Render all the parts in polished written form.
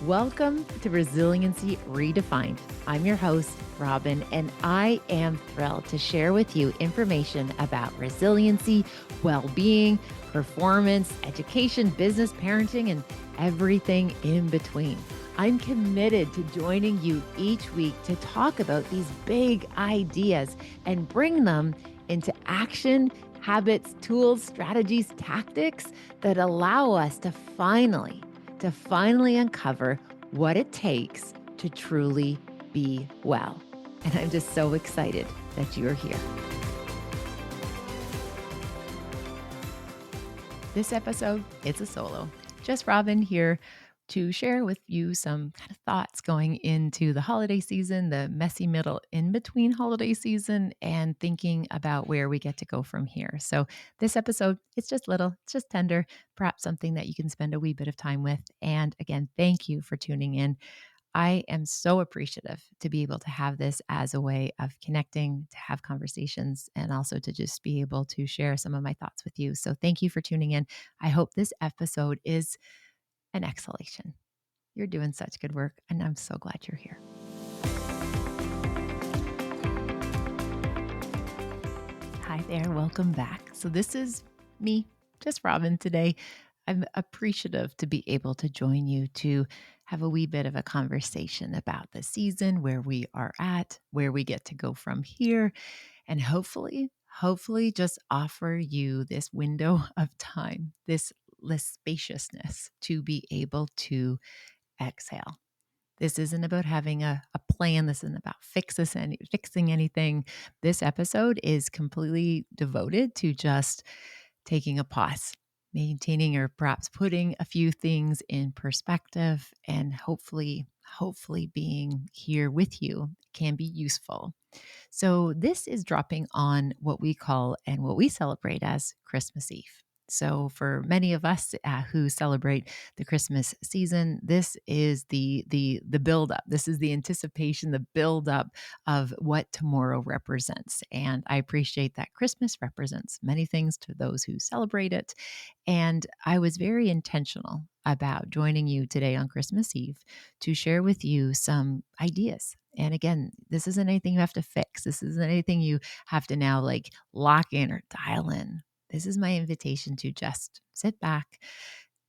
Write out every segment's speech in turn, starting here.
Welcome to Resiliency Redefined. I'm your host, Robyne, and I am thrilled to share with you information about resiliency, well being, performance, education, business, parenting, and everything in between. I'm committed to joining you each week to talk about these big ideas and bring them into action, habits, tools, strategies, tactics that allow us to finally uncover what it takes to truly be well. And I'm just so excited that you're here. This episode, it's a solo. Just Robyne here to share with you some kind of thoughts going into the holiday season, the messy middle in between holiday season, and thinking about where we get to go from here. So, this episode, it's just little, it's just tender, perhaps something that you can spend a wee bit of time with. And again, thank you for tuning in. I am so appreciative to be able to have this as a way of connecting, to have conversations, and also to just be able to share some of my thoughts with you. So, thank you for tuning in. I hope this episode is an exhalation. You're doing such good work, and I'm so glad you're here. Hi there, welcome back. So, this is me, just Robyne today. I'm appreciative to be able to join you to have a wee bit of a conversation about the season, where we are at, where we get to go from here, and hopefully just offer you this window of time, this spaciousness to be able to exhale. This isn't about having a plan. This isn't about fixing anything. This episode is completely devoted to just taking a pause, maintaining or perhaps putting a few things in perspective, and hopefully being here with you can be useful. So this is dropping on what we call and what we celebrate as Christmas Eve. So for many of us who celebrate the Christmas season, this is the build up. This is the anticipation, the build up of what tomorrow represents. And I appreciate that Christmas represents many things to those who celebrate it. And I was very intentional about joining you today on Christmas Eve to share with you some ideas. And again, this isn't anything you have to fix. This isn't anything you have to now like lock in or dial in. This is my invitation to just sit back,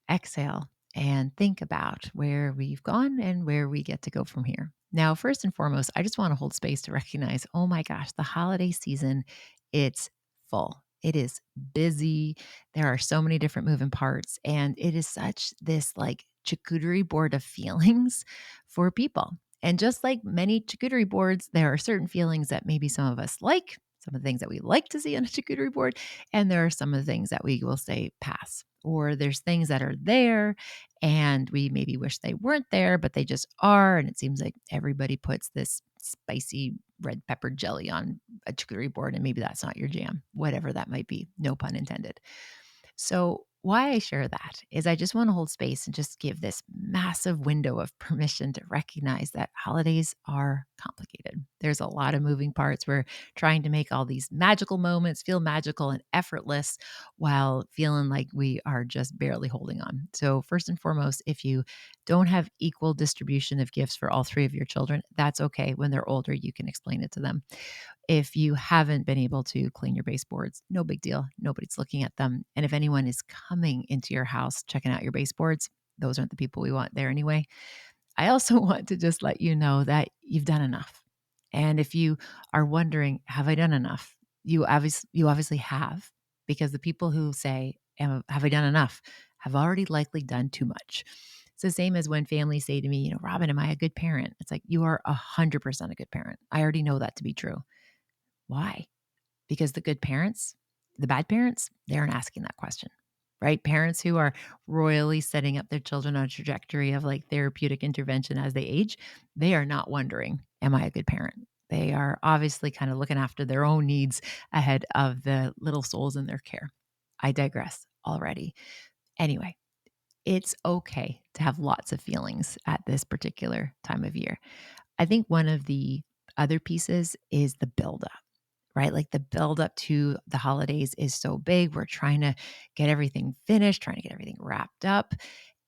exhale, and think about where we've gone and where we get to go from here. Now, first and foremost, I just want to hold space to recognize, oh my gosh, the holiday season, it's full. It is busy. There are so many different moving parts, and it is such this like charcuterie board of feelings for people. And just like many charcuterie boards, there are certain feelings that maybe some of us like, some of the things that we like to see on a charcuterie board, and there are some of the things that we will say pass. Or there's things that are there and we maybe wish they weren't there, but they just are. And it seems like everybody puts this spicy red pepper jelly on a charcuterie board, and maybe that's not your jam, whatever that might be. No pun intended. So, why I share that is I just want to hold space and just give this massive window of permission to recognize that holidays are complicated. There's a lot of moving parts. We're trying to make all these magical moments feel magical and effortless while feeling like we are just barely holding on. So, first and foremost, if you don't have equal distribution of gifts for all three of your children, that's okay. When they're older, you can explain it to them. If you haven't been able to clean your baseboards, no big deal. Nobody's looking at them. And if anyone is coming into your house, checking out your baseboards, those aren't the people we want there anyway. I also want to just let you know that you've done enough. And if you are wondering, have I done enough? You obviously have, because the people who say, have I done enough, have already likely done too much. It's the same as when families say to me, Robyne, am I a good parent? It's like, you are 100% a good parent. I already know that to be true. Why? Because the bad parents, they aren't asking that question, right? Parents who are royally setting up their children on a trajectory of like therapeutic intervention as they age, they are not wondering, am I a good parent? They are obviously kind of looking after their own needs ahead of the little souls in their care. I digress already. Anyway, it's okay to have lots of feelings at this particular time of year. I think one of the other pieces is the buildup, right? Like the buildup to the holidays is so big. We're trying to get everything finished, trying to get everything wrapped up.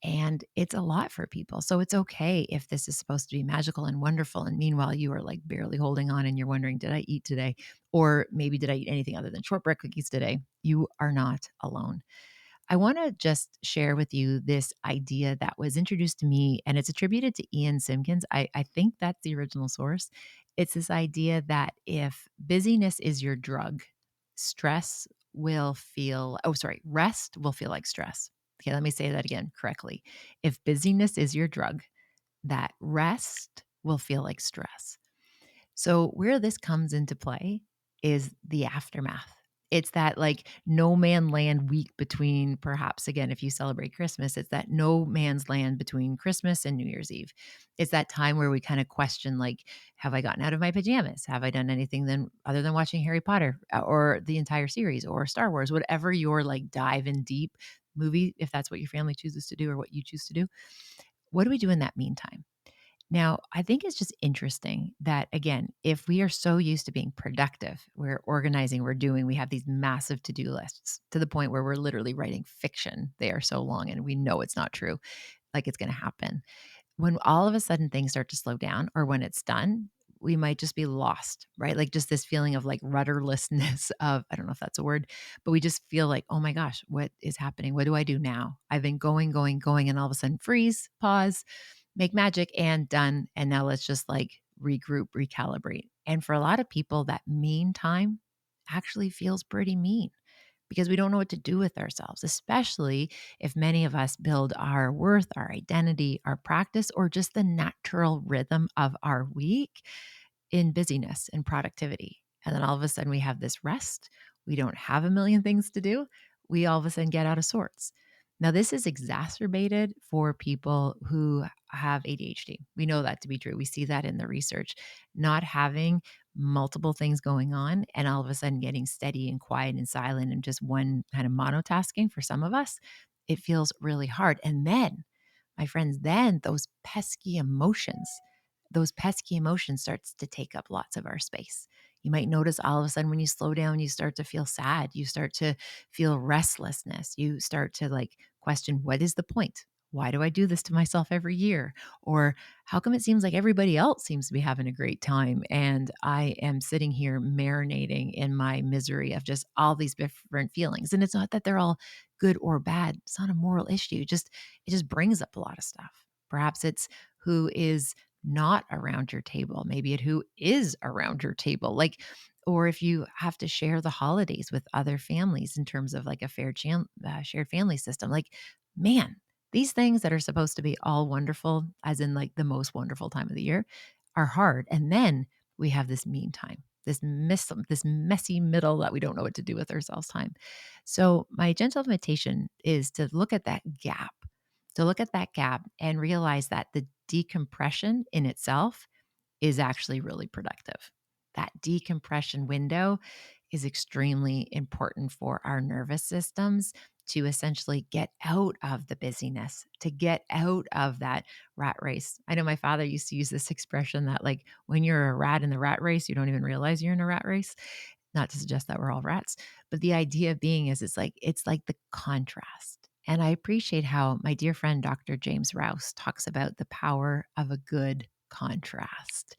And it's a lot for people. So it's okay if this is supposed to be magical and wonderful. And meanwhile, you are like barely holding on and you're wondering, did I eat today? Or maybe did I eat anything other than shortbread cookies today? You are not alone. I want to just share with you this idea that was introduced to me, and it's attributed to Ian Simpkins. I think that's the original source. It's this idea that if busyness is your drug, stress will feel, oh, sorry, rest will feel like stress. Okay, let me say that again correctly. If busyness is your drug, that rest will feel like stress. So, where this comes into play is the aftermath. It's that like no man land week between, perhaps again, if you celebrate Christmas, it's that no man's land between Christmas and New Year's Eve. It's that time where we kind of question, like, have I gotten out of my pajamas? Have I done anything then other than watching Harry Potter or the entire series or Star Wars, whatever your like dive in deep movie, if that's what your family chooses to do or what you choose to do? What do we do in that meantime? Now, I think it's just interesting that, again, if we are so used to being productive, we're organizing, we're doing, we have these massive to do lists to the point where we're literally writing fiction. They are so long and we know it's not true, like it's going to happen. When all of a sudden things start to slow down or when it's done, we might just be lost, right? Like just this feeling of like rudderlessness of, I don't know if that's a word, but we just feel like, oh my gosh, what is happening? What do I do now? I've been going, going, going, and all of a sudden freeze, pause, make magic and done. And now let's just like regroup, recalibrate. And for a lot of people, that mean time actually feels pretty mean because we don't know what to do with ourselves, especially if many of us build our worth, our identity, our practice, or just the natural rhythm of our week in busyness and productivity. And then all of a sudden we have this rest. We don't have a million things to do. We all of a sudden get out of sorts. Now, this is exacerbated for people who have ADHD. We know that to be true. We see that in the research. Not having multiple things going on and all of a sudden getting steady and quiet and silent and just one kind of monotasking for some of us, it feels really hard. And then, my friends, then those pesky emotions starts to take up lots of our space. You might notice all of a sudden when you slow down, you start to feel sad. You start to feel restlessness. You start to like question, what is the point? Why do I do this to myself every year? Or how come it seems like everybody else seems to be having a great time and I am sitting here marinating in my misery of just all these different feelings? And it's not that they're all good or bad. It's not a moral issue. It just brings up a lot of stuff. Perhaps it's who is not around your table, maybe it who is around your table. Like, or if you have to share the holidays with other families in terms of like a shared family system, like, man, these things that are supposed to be all wonderful, as in like the most wonderful time of the year, are hard. And then we have this mean time, this messy middle that we don't know what to do with ourselves time. So my gentle invitation is to look at that gap, and realize that the decompression in itself is actually really productive. That decompression window is extremely important for our nervous systems to essentially get out of the busyness, to get out of that rat race. I know my father used to use this expression that, like, when you're a rat in the rat race, you don't even realize you're in a rat race. Not to suggest that we're all rats, but the idea being is it's like the contrast. And I appreciate how my dear friend Dr. James Rouse talks about the power of a good contrast.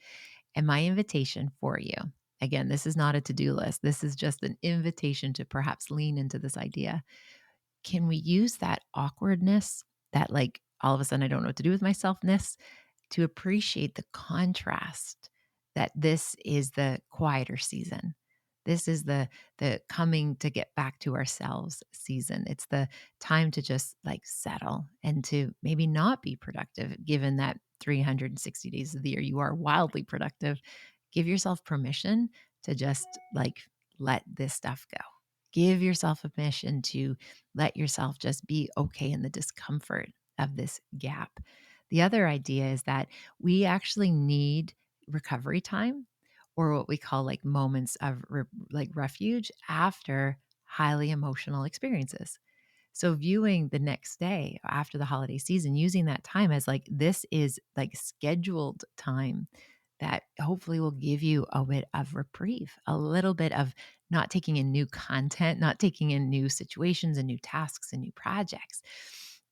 And my invitation for you, again, this is not a to-do list. This is just an invitation to perhaps lean into this idea. Can we use that awkwardness, that like all of a sudden I don't know what to do with myselfness, to appreciate the contrast that this is the quieter season. This is the coming to get back to ourselves season. It's the time to just like settle and to maybe not be productive, given that 360 days of the year you are wildly productive. Give yourself permission to just like let this stuff go. Give yourself permission to let yourself just be okay in the discomfort of this gap. The other idea is that we actually need recovery time, or what we call like moments of like refuge after highly emotional experiences. So viewing the next day after the holiday season, using that time as like this is like scheduled time that hopefully will give you a bit of reprieve, a little bit of not taking in new content, not taking in new situations and new tasks and new projects,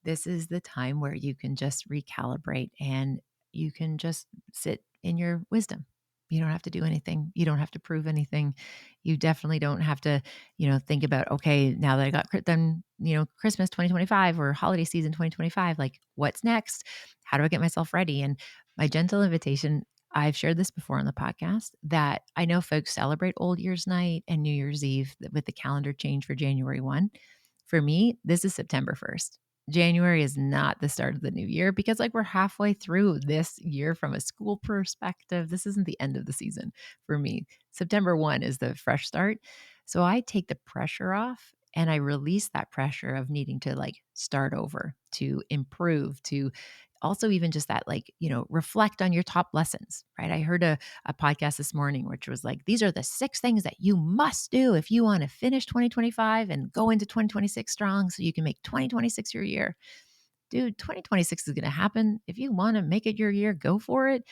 this is the time where you can just recalibrate and you can just sit in your wisdom. You don't have to do anything. You don't have to prove anything. You definitely don't have to, think about, okay, now that I got done, Christmas 2025 or holiday season 2025, like what's next? How do I get myself ready? And my gentle invitation, I've shared this before on the podcast, that I know folks celebrate Old Year's Night and New Year's Eve with the calendar change for January 1. For me, this is September 1st. January is not the start of the new year because, like, we're halfway through this year from a school perspective. This isn't the end of the season for me. September 1 is the fresh start. So I take the pressure off and I release that pressure of needing to like start over, to improve, to also even just that, like, reflect on your top lessons, right? I heard a podcast this morning, which was like, these are the 6 things that you must do if you want to finish 2025 and go into 2026 strong so you can make 2026 your year. Dude, 2026 is going to happen. If you want to make it your year, go for it,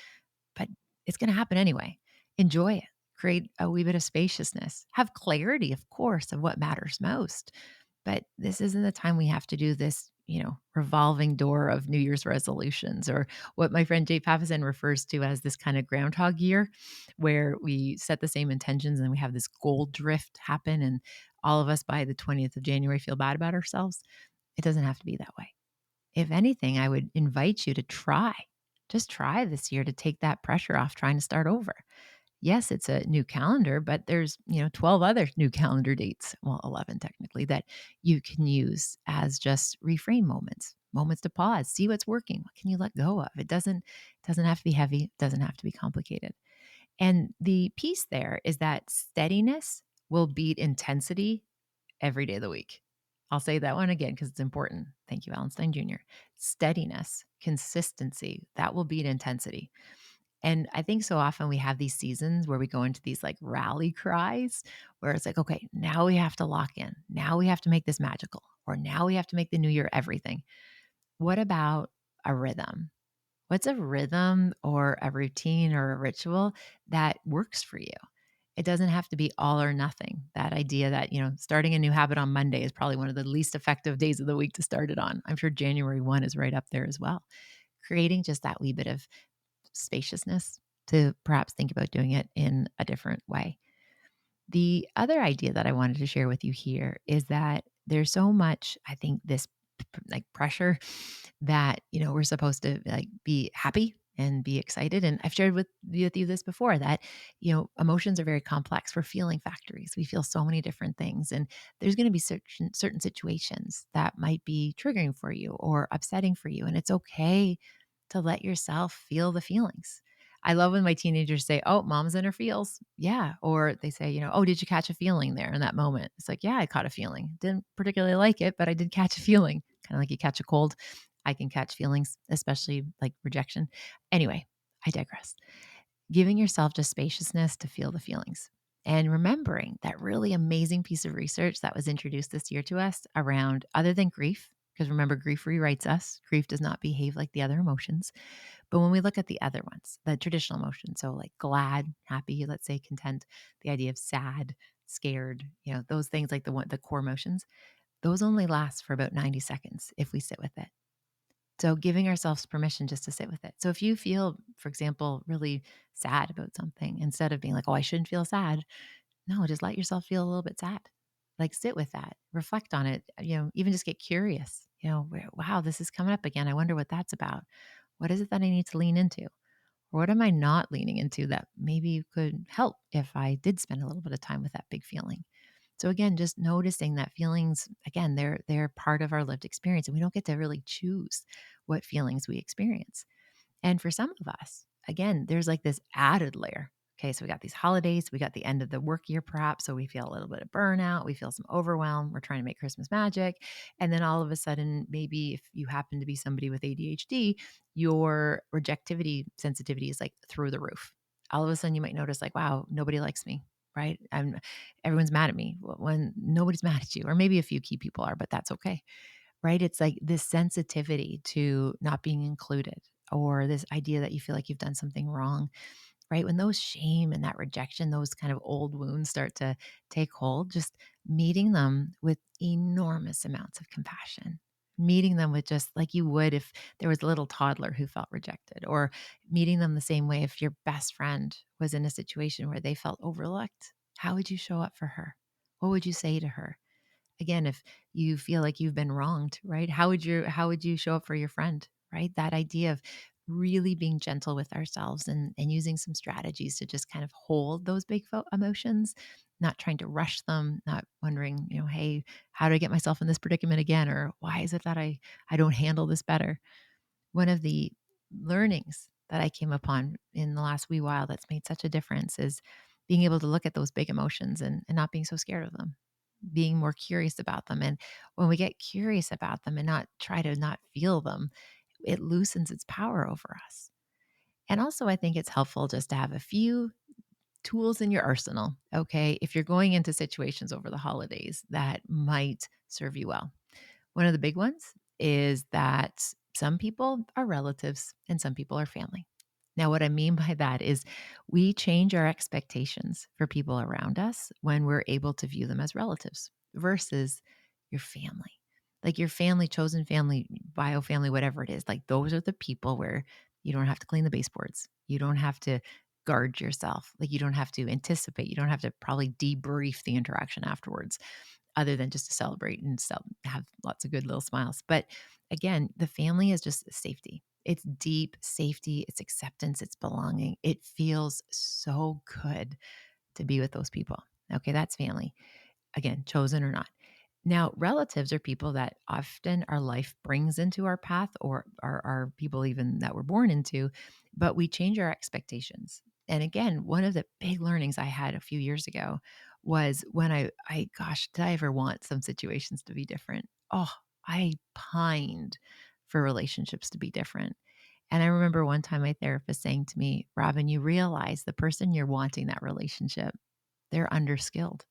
but it's going to happen anyway. Enjoy it. Create a wee bit of spaciousness. Have clarity, of course, of what matters most. But this isn't the time we have to do this, revolving door of New Year's resolutions, or what my friend Jay Papasan refers to as this kind of groundhog year, where we set the same intentions and we have this goal drift happen. And all of us by the 20th of January feel bad about ourselves. It doesn't have to be that way. If anything, I would invite you to just try this year to take that pressure off trying to start over. Yes, it's a new calendar, but there's, 12 other new calendar dates, well, 11 technically, that you can use as just reframe moments, moments to pause, see what's working. What can you let go of? It doesn't have to be heavy, it doesn't have to be complicated. And the piece there is that steadiness will beat intensity every day of the week. I'll say that one again because it's important. Thank you, Allenstein Jr. Steadiness, consistency, that will beat intensity. And I think so often we have these seasons where we go into these like rally cries where it's like, okay, now we have to lock in. Now we have to make this magical, or now we have to make the new year everything. What about a rhythm? What's a rhythm or a routine or a ritual that works for you? It doesn't have to be all or nothing. That idea that, starting a new habit on Monday is probably one of the least effective days of the week to start it on. I'm sure January 1 is right up there as well. Creating just that wee bit of spaciousness to perhaps think about doing it in a different way. The other idea that I wanted to share with you here is that there's so much, I think, this like pressure that, we're supposed to like be happy and be excited. And I've shared with you this before that, emotions are very complex. We're feeling factories. We feel so many different things. And there's going to be certain situations that might be triggering for you or upsetting for you. And it's okay to let yourself feel the feelings. I love when my teenagers say, "Oh, mom's in her feels." Yeah. Or they say, "Oh, did you catch a feeling there in that moment?" It's like, yeah, I caught a feeling. Didn't particularly like it, but I did catch a feeling. Kind of like you catch a cold. I can catch feelings, especially like rejection. Anyway, I digress. Giving yourself just spaciousness to feel the feelings. And remembering that really amazing piece of research that was introduced this year to us around other than grief, because remember, grief rewrites us. Grief does not behave like the other emotions. But when we look at the other ones, the traditional emotions, so like glad, happy, let's say content, the idea of sad, scared, those things like the core emotions, those only last for about 90 seconds if we sit with it. So giving ourselves permission just to sit with it. So if you feel, for example, really sad about something, instead of being like, "Oh, I shouldn't feel sad," no, just let yourself feel a little bit sad. Like sit with that, reflect on it, even just get curious. Wow, this is coming up again. I wonder what that's about. What is it that I need to lean into? Or what am I not leaning into that maybe could help if I did spend a little bit of time with that big feeling? So again, just noticing that feelings, again, they're part of our lived experience, and we don't get to really choose what feelings we experience. And for some of us, again, there's like this added layer. Okay, so we got these holidays, we got the end of the work year, perhaps. So we feel a little bit of burnout, we feel some overwhelm, we're trying to make Christmas magic. And then all of a sudden, maybe if you happen to be somebody with ADHD, your rejectivity sensitivity is like through the roof. All of a sudden, you might notice, like, wow, nobody likes me, right? Everyone's mad at me when nobody's mad at you, or maybe a few key people are, but that's okay, right? It's like this sensitivity to not being included, or this idea that you feel like you've done something wrong, right? When those shame and that rejection, those kind of old wounds start to take hold, just meeting them with enormous amounts of compassion. meeting them with just like you would if there was a little toddler who felt rejected, or meeting them the same way if your best friend was in a situation where they felt overlooked. How would you show up for her? What would you say to her? Again, if you feel like you've been wronged, right? How would you show up for your friend, right? That idea of really being gentle with ourselves and using some strategies to just kind of hold those big emotions, not trying to rush them, not wondering, hey, how do I get myself in this predicament again? Or why is it that I don't handle this better? One of the learnings that I came upon in the last wee while that's made such a difference is being able to look at those big emotions and not being so scared of them, being more curious about them. And when we get curious about them and not try to not feel them, it loosens its power over us. And also, I think it's helpful just to have a few tools in your arsenal, okay? If you're going into situations over the holidays that might serve you well. One of the big ones is that some people are relatives and some people are family. Now, what I mean by that is we change our expectations for people around us when we're able to view them as relatives versus your family. Like your family, chosen family, bio family, whatever it is, like those are the people where you don't have to clean the baseboards. You don't have to guard yourself. Like you don't have to anticipate. You don't have to probably debrief the interaction afterwards other than just to celebrate and have lots of good little smiles. But again, the family is just safety. It's deep safety, it's acceptance, it's belonging. It feels so good to be with those people. Okay, that's family. Again, chosen or not. Now, relatives are people that often our life brings into our path or are people even that we're born into, but we change our expectations. And again, one of the big learnings I had a few years ago was when gosh, did I ever want some situations to be different? Oh, I pined for relationships to be different. And I remember one time my therapist saying to me, Robin, you realize the person you're wanting that relationship, they're underskilled.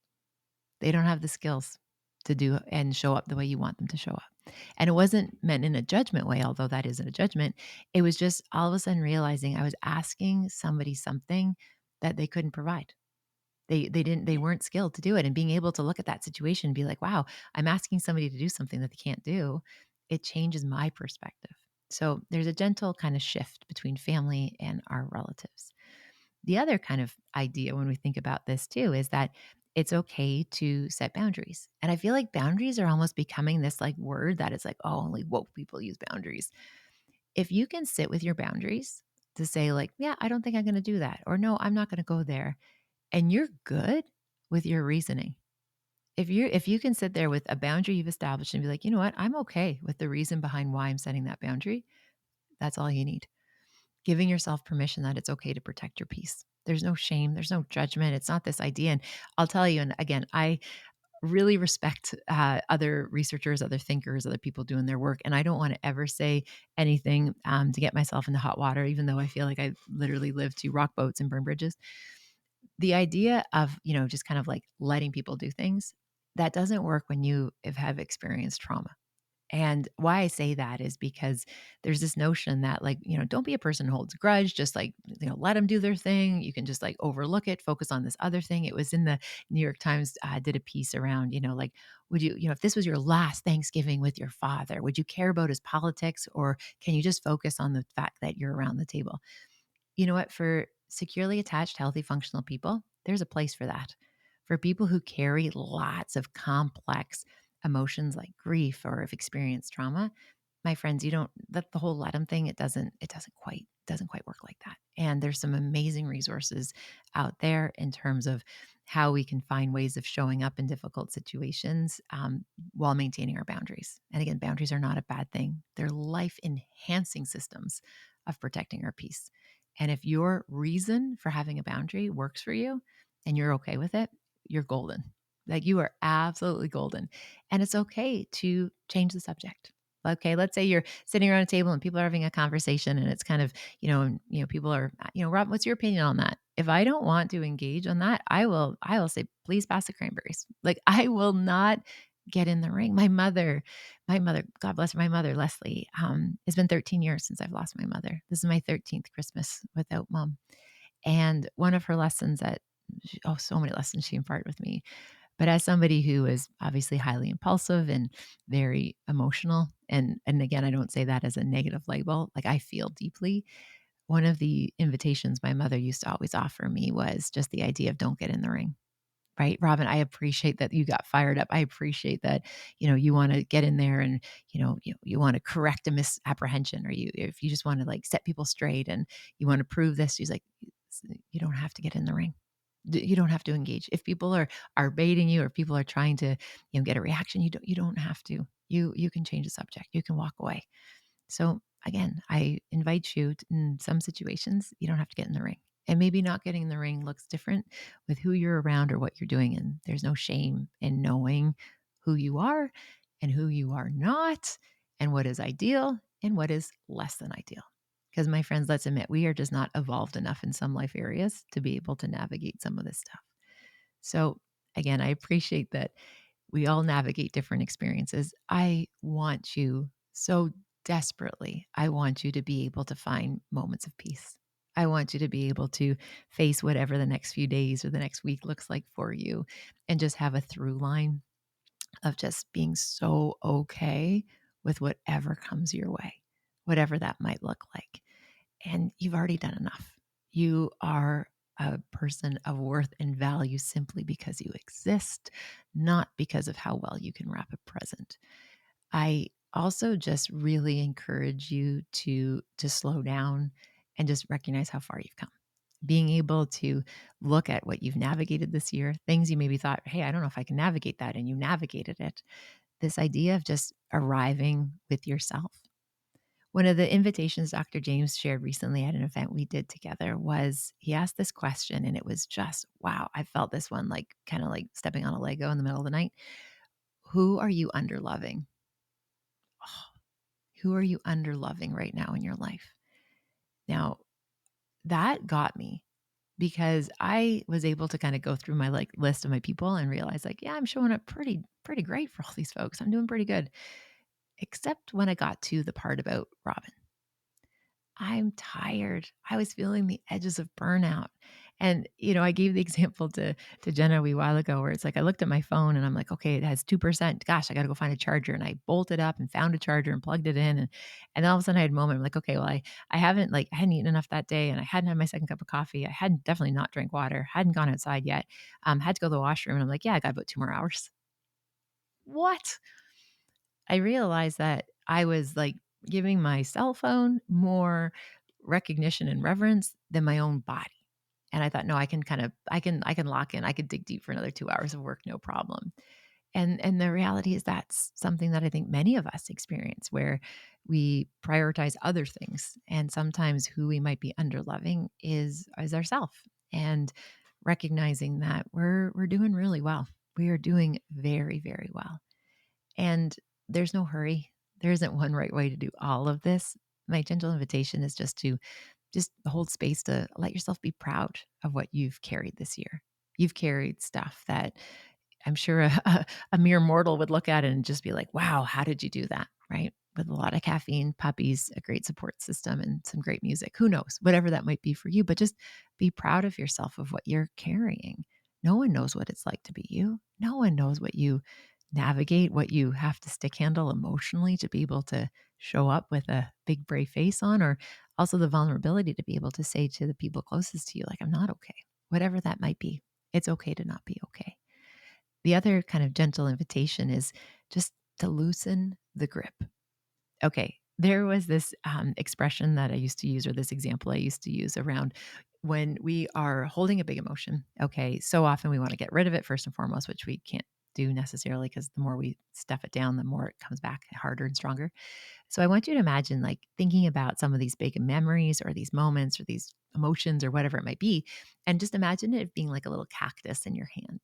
They don't have the skills to do and show up the way you want them to show up. And it wasn't meant in a judgment way, although that isn't a judgment. It was just all of a sudden realizing I was asking somebody something that they couldn't provide. They weren't skilled to do it. And being able to look at that situation and be like, wow, I'm asking somebody to do something that they can't do. It changes my perspective. So there's a gentle kind of shift between family and our relatives. The other kind of idea when we think about this too is that it's okay to set boundaries. And I feel like boundaries are almost becoming this like word that is like, oh, only woke people use boundaries. If you can sit with your boundaries to say, like, yeah, I don't think I'm going to do that, or no, I'm not going to go there, and you're good with your reasoning. If you can sit there with a boundary you've established and be like, you know what, I'm okay with the reason behind why I'm setting that boundary, that's all you need. Giving yourself permission that it's okay to protect your peace. There's no shame, there's no judgment. It's not this idea. And I'll tell you, and again, I really respect other researchers, other thinkers, other people doing their work. And I don't want to ever say anything to get myself into hot water, even though I feel like I literally live to rock boats and burn bridges. The idea of, just kind of like letting people do things, that doesn't work when you have experienced trauma. And why I say that is because there's this notion that, like, don't be a person who holds a grudge, just like, let them do their thing. You can just like overlook it, focus on this other thing. It was in the New York Times, did a piece around, like, would you, if this was your last Thanksgiving with your father, would you care about his politics, or can you just focus on the fact that you're around the table? You know what? For securely attached, healthy, functional people, there's a place for that. For people who carry lots of complex emotions like grief or have experienced trauma, my friends, you don't that the whole let 'em thing, it doesn't quite work like that. And there's some amazing resources out there in terms of how we can find ways of showing up in difficult situations while maintaining our boundaries. And again, boundaries are not a bad thing. They're life enhancing systems of protecting our peace. And if your reason for having a boundary works for you and you're okay with it, you're golden. Like you are absolutely golden. And it's okay to change the subject. Okay, let's say you're sitting around a table and people are having a conversation and it's kind of, people are, Rob, what's your opinion on that? If I don't want to engage on that, I will say, please pass the cranberries. Like I will not get in the ring. My mother, God bless her, my mother, Leslie, it's been 13 years since I've lost my mother. This is my 13th Christmas without mom. And one of her lessons so many lessons she imparted with me. But as somebody who is obviously highly impulsive and very emotional And again, I don't say that as a negative label. Like I feel deeply. One of the invitations my mother used to always offer me was just the idea of don't get in the ring. Right, Robin, I appreciate that you got fired up. I appreciate that, you wanna get in there and, you wanna correct a misapprehension, or if you just wanna, like, set people straight and you wanna prove this. She's like, "You don't have to get in the ring. You don't have to engage. If people are baiting you or people are trying to, get a reaction, you don't have to. You can change the subject. You can walk away." So again, I invite you in some situations, you don't have to get in the ring. And maybe not getting in the ring looks different with who you're around or what you're doing. And there's no shame in knowing who you are and who you are not, and what is ideal and what is less than ideal. Because, my friends, let's admit, we are just not evolved enough in some life areas to be able to navigate some of this stuff. So, again, I appreciate that we all navigate different experiences. I want you so desperately. I want you to be able to find moments of peace. I want you to be able to face whatever the next few days or the next week looks like for you, and just have a through line of just being so okay with whatever comes your way, whatever that might look like. And you've already done enough. You are a person of worth and value simply because you exist, not because of how well you can wrap a present. I also just really encourage you to slow down and just recognize how far you've come. Being able to look at what you've navigated this year, things you maybe thought, hey, I don't know if I can navigate that, and you navigated it. This idea of just arriving with yourself. One of the invitations Dr. James shared recently at an event we did together was, he asked this question, and it was just, wow, I felt this one like kind of like stepping on a Lego in the middle of the night. Who are you underloving? Oh, who are you underloving right now in your life? Now, that got me because I was able to kind of go through my like list of my people and realize, like, yeah, I'm showing up pretty great for all these folks. I'm doing pretty good. Except when I got to the part about Robin. I'm tired. I was feeling the edges of burnout. And, I gave the example to Jenna a wee while ago where it's like I looked at my phone and I'm like, okay, it has 2%. Gosh, I got to go find a charger. And I bolted up and found a charger and plugged it in. And then all of a sudden I had a moment. I'm like, okay, well, I haven't I hadn't eaten enough that day, and I hadn't had my second cup of coffee. I hadn't definitely not drank water, hadn't gone outside yet. Had to go to the washroom. And I'm like, yeah, I got about 2 more hours. What? I realized that I was like giving my cell phone more recognition and reverence than my own body. And I thought, no, I can lock in. I could dig deep for another 2 hours of work, no problem. And the reality is that's something that I think many of us experience, where we prioritize other things. And sometimes who we might be underloving is ourself. And recognizing that we're doing really well. We are doing very, very well. And there's no hurry. There isn't one right way to do all of this. My gentle invitation is just hold space to let yourself be proud of what you've carried this year. You've carried stuff that I'm sure a mere mortal would look at it and just be like, wow, how did you do that? Right. With a lot of caffeine, puppies, a great support system, and some great music. Who knows? Whatever that might be for you, but just be proud of yourself, of what you're carrying. No one knows what it's like to be you. No one knows what you navigate, what you have to stick handle emotionally to be able to show up with a big, brave face on, or also the vulnerability to be able to say to the people closest to you, like, I'm not okay, whatever that might be. It's okay to not be okay. The other kind of gentle invitation is just to loosen the grip. Okay, there was this expression that I used to use, or this example I used to use around when we are holding a big emotion. Okay, so often we want to get rid of it first and foremost, which we can't do necessarily, because the more we stuff it down, the more it comes back harder and stronger. So I want you to imagine, like, thinking about some of these big memories or these moments or these emotions or whatever it might be, and just imagine it being like a little cactus in your hand.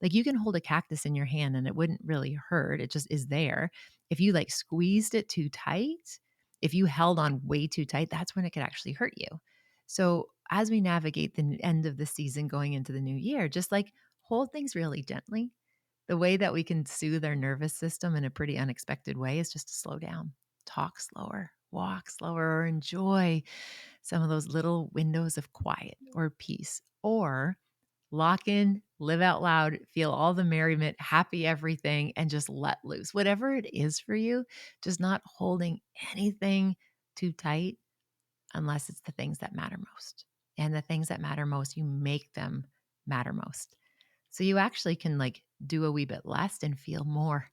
Like, you can hold a cactus in your hand and it wouldn't really hurt. It just is there. If you like squeezed it too tight, if you held on way too tight, that's when it could actually hurt you. So as we navigate the end of the season going into the new year, just like hold things really gently. The way that we can soothe our nervous system in a pretty unexpected way is just to slow down, talk slower, walk slower, or enjoy some of those little windows of quiet or peace. Or lock in, live out loud, feel all the merriment, happy everything, and just let loose. Whatever it is for you, just not holding anything too tight unless it's the things that matter most. And the things that matter most, you make them matter most. So you actually can like do a wee bit less and feel more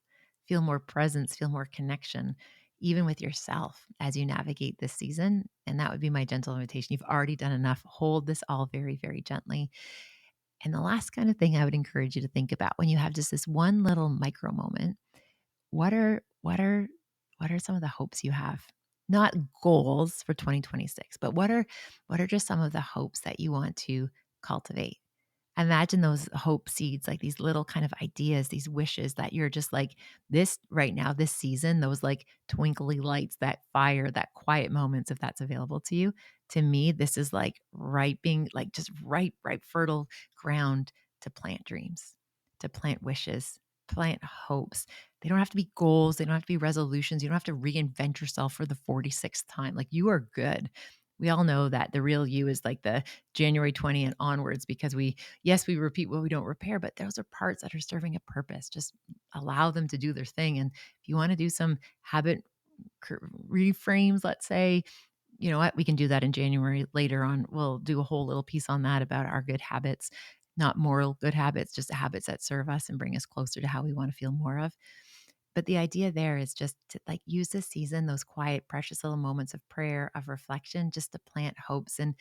presence, feel more connection, even with yourself as you navigate this season. And that would be my gentle invitation. You've already done enough. Hold this all very, very gently. And the last kind of thing I would encourage you to think about when you have just this one little micro moment, what are some of the hopes you have? Not goals for 2026, but what are just some of the hopes that you want to cultivate? Imagine those hope seeds, like these little kind of ideas, these wishes that you're just like this right now, this season, those like twinkly lights, that fire, that quiet moments, if that's available to you. To me, this is like ripening, like just ripe, fertile ground to plant dreams, to plant wishes, plant hopes. They don't have to be goals. They don't have to be resolutions. You don't have to reinvent yourself for the 46th time. Like you are good. We all know that the real you is like the January 20 and onwards because yes, we repeat what we don't repair, but those are parts that are serving a purpose. Just allow them to do their thing. And if you want to do some habit reframes, let's say, you know what, we can do that in January later on. We'll do a whole little piece on that about our good habits, not moral good habits, just the habits that serve us and bring us closer to how we want to feel more of. But the idea there is just to like use this season, those quiet, precious little moments of prayer, of reflection, just to plant hopes. And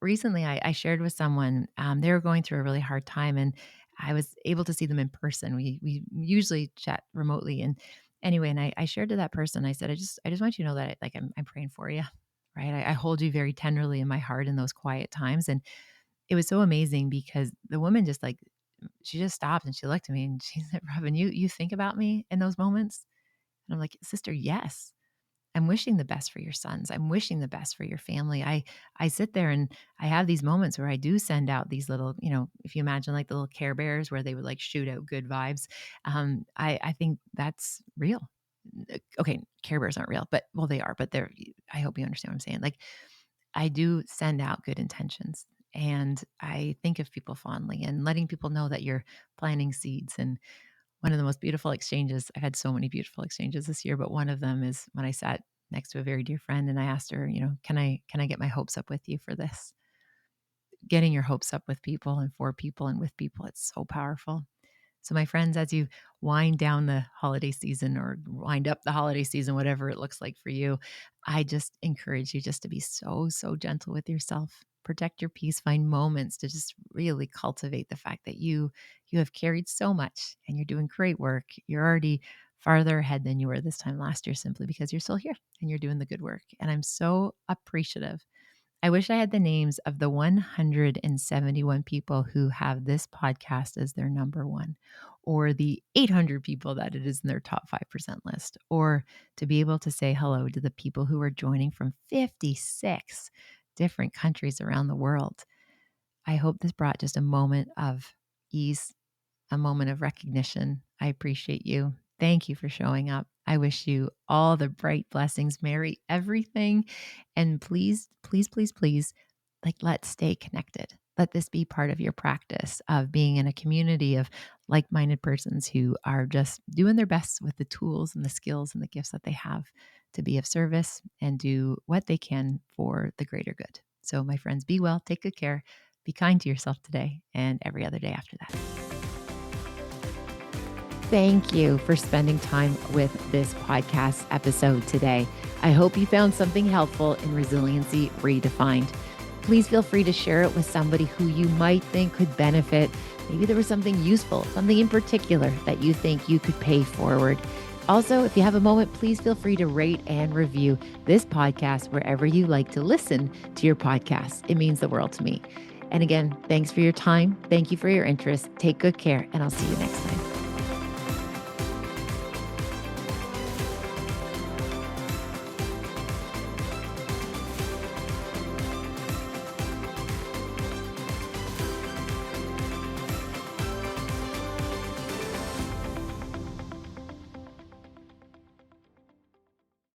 recently I shared with someone, they were going through a really hard time and I was able to see them in person. We usually chat remotely. And anyway, and I shared to that person, I said, I just want you to know that I'm praying for you. Right. I hold you very tenderly in my heart in those quiet times. And it was so amazing because the woman just like, she just stopped and she looked at me and she said, Robin, you think about me in those moments? And I'm like, sister, yes. I'm wishing the best for your sons. I'm wishing the best for your family. I sit there and I have these moments where I do send out these little, if you imagine like the little Care Bears where they would like shoot out good vibes. I think that's real. Okay, Care Bears aren't real, but well, they are, but they're, I hope you understand what I'm saying. Like I do send out good intentions and I think of people fondly and letting people know that you're planting seeds. And one of the most beautiful exchanges, I've had so many beautiful exchanges this year, but one of them is when I sat next to a very dear friend and I asked her, can I get my hopes up with you for this? Getting your hopes up with people and for people and with people, it's so powerful. So, my friends, as you wind down the holiday season or wind up the holiday season, whatever it looks like for you, I just encourage you just to be so, so gentle with yourself. Protect your peace, find moments to just really cultivate the fact that you have carried so much and you're doing great work. You're already farther ahead than you were this time last year simply because you're still here and you're doing the good work. And I'm so appreciative. I wish I had the names of the 171 people who have this podcast as their number one, or the 800 people that it is in their top 5% list, or to be able to say hello to the people who are joining from 56 different countries around the world. I hope this brought just a moment of ease, a moment of recognition. I appreciate you. Thank you for showing up. I wish you all the bright blessings, Mary, everything. And please, please, please, please, like let's stay connected. Let this be part of your practice of being in a community of like-minded persons who are just doing their best with the tools and the skills and the gifts that they have to be of service and do what they can for the greater good. So my friends, be well, take good care, be kind to yourself today and every other day after that. Thank you for spending time with this podcast episode today. I hope you found something helpful in Resiliency Redefined. Please feel free to share it with somebody who you might think could benefit. Maybe there was something useful, something in particular that you think you could pay forward. Also, if you have a moment, please feel free to rate and review this podcast wherever you like to listen to your podcast. It means the world to me. And again, thanks for your time. Thank you for your interest. Take good care, and I'll see you next time.